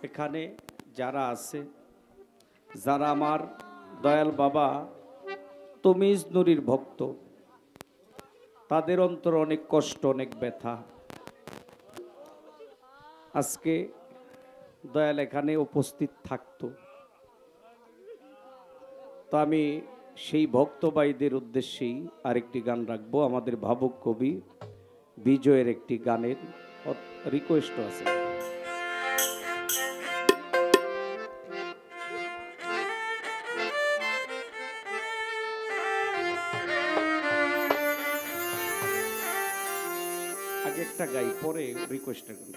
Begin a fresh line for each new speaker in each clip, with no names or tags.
এখানে যারা আছে, যারা আমার দয়াল বাবা তমিজ নুরির ভক্ত, তাদের অন্তর অনেক কষ্ট, অনেক ব্যথা। আজকে দয়াল এখানে উপস্থিত থাকতো, তো আমি সেই ভক্ত ভাইদের উদ্দেশ্যেই আরেকটি গান রাখবো। আমাদের ভাবুক কবি বিজয়ের একটি গানের রিকোয়েস্ট আছে। আগে একটা গাই, পরে রিকোয়েস্টের গান।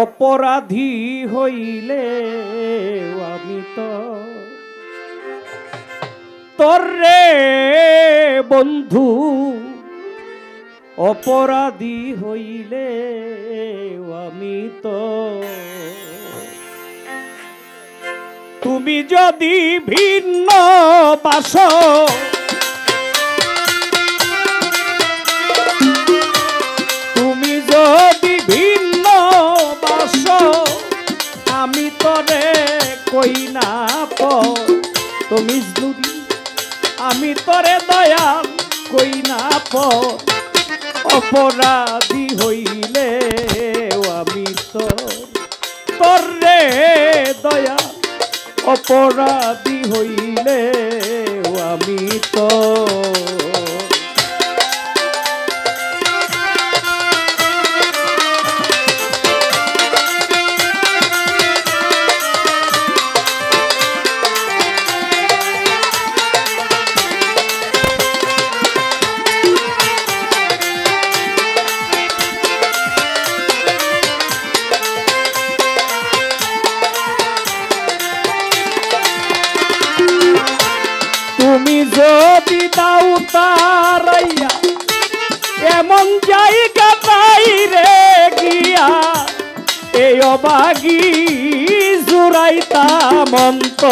অপরাধী হইলে আমি তো তোরে বন্ধু, অপরাধী হইলে আমি তো, তুমি যদি ভিন্ন বাস, তুমি যদি ভিন্ন বাস, আমি তরে কই না তুমি যদি, আমি তরে দয়া কই না অপরাধী হইলে আমি তো তোরে দয়া, অপরাধী হইলে আমি তো। তুমি যদি দাও তারাইয়া এমন জায়গা নাই রে গিয়া, এই অবাগী জুড়াইতা মন্ত,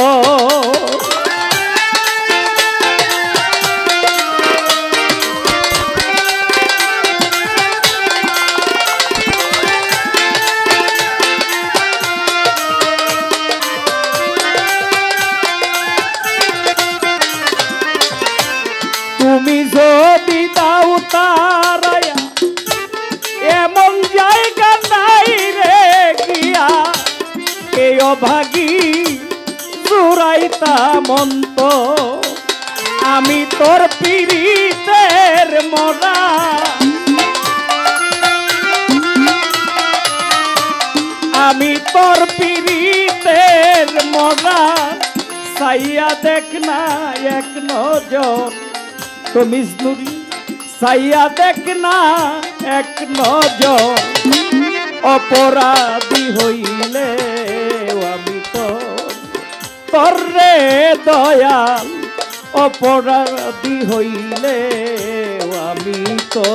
তুমি যদি দাও তারাইয়া এমন জায়গা নাই রে গিয়া, এই অভাগী জুড়াইতা মন্ত, আমি তোর পীড়িতের মরা, আমি তোর পীড়িতের মরা, সাইয়া দেখ না এক নজর, তুমি নুরি সাইয়া দেখ না এক নজর, অপরাধী হইলে আমি তো তোরে দয়াল, অপরাধী হইলে আমি তো।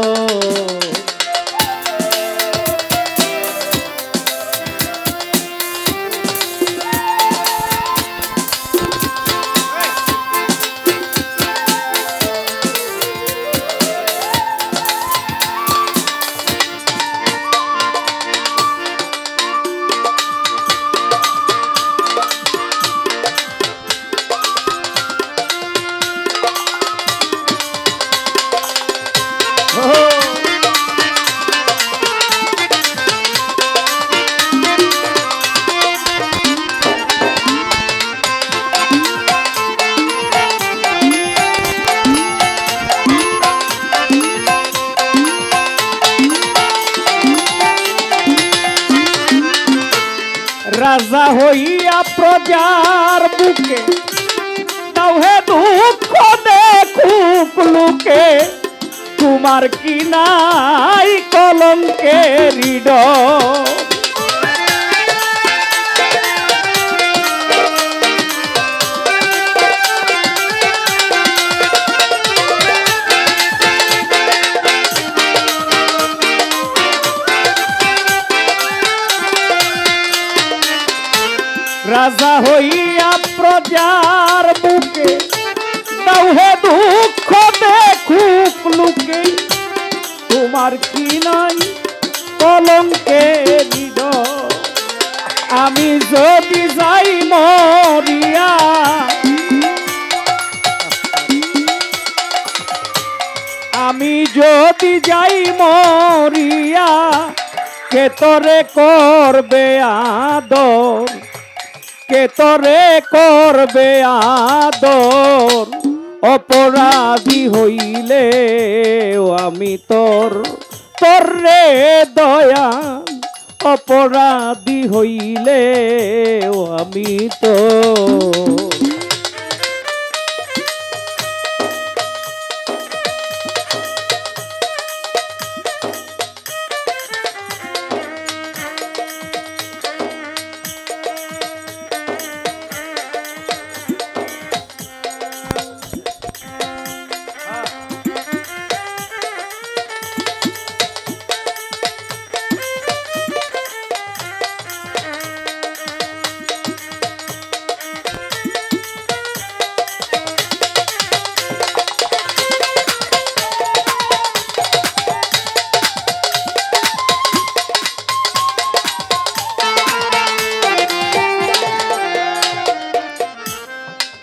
রাজা হইয়া প্রজার বুকে দাও হে দুঃখ দেখুক লোকে, তোমার কি নাই কলঙ্কের হৃদয়, রাজা হইয়া প্রজার বুকে দাও হে দুঃখ দেখুক লোকে তোমার কি নাই কলঙ্কে নিদ আমি যদি যাই মরিয়া আমি যদি যাই মরিয়া কে তোরে করবে আদর কে তোরে করবে আদর অপরাধী হইলে আমি তোর তোর রে দয়া অপরাধী হইলে আমি তোর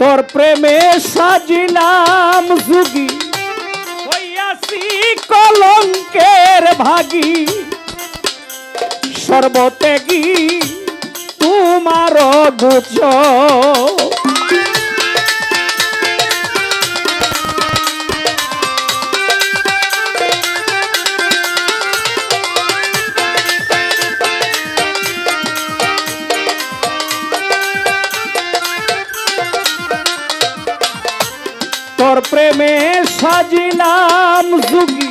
তোর প্রেমে সাজিলাম যুগী হইয়াছি কলঙ্কের ভাগী সর্বত্যাগী তোমার গুচ্ছ তোর প্রেমে সাজিলাম যুগী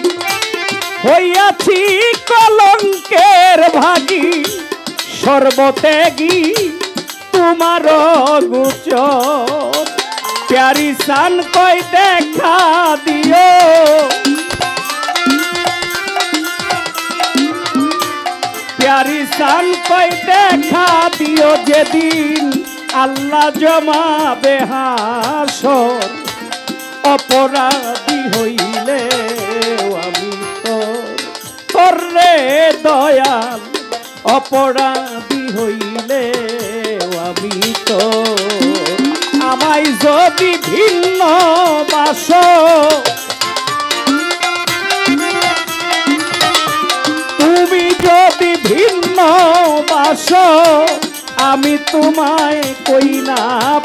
হইয়াছি কলঙ্কের ভাগী সর্বত্যাগী তোমার গোচর প্যারি সান কই দেখা দিও প্যারি সান কই দেখা দিও যেদিন আল্লাহ জমাবে হাসর অপরাধী হইলে আমি তোর রে দয়াল অপরাধী হইলে আমি তোর আমায় যদি ভিন্ন বাস তুমি যদি ভিন্ন বাস আমি তোমায় কই না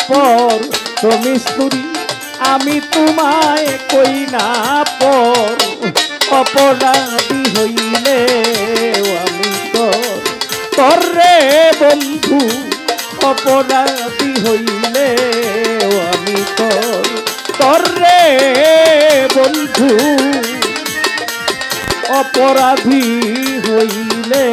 পর তুমি স্তুরি আমি তোমায় কই না পর অপরাধী হইলে আমি তোর রে বন্ধু অপরাধী হইলে আমি তোর রে বন্ধু অপরাধী হইলে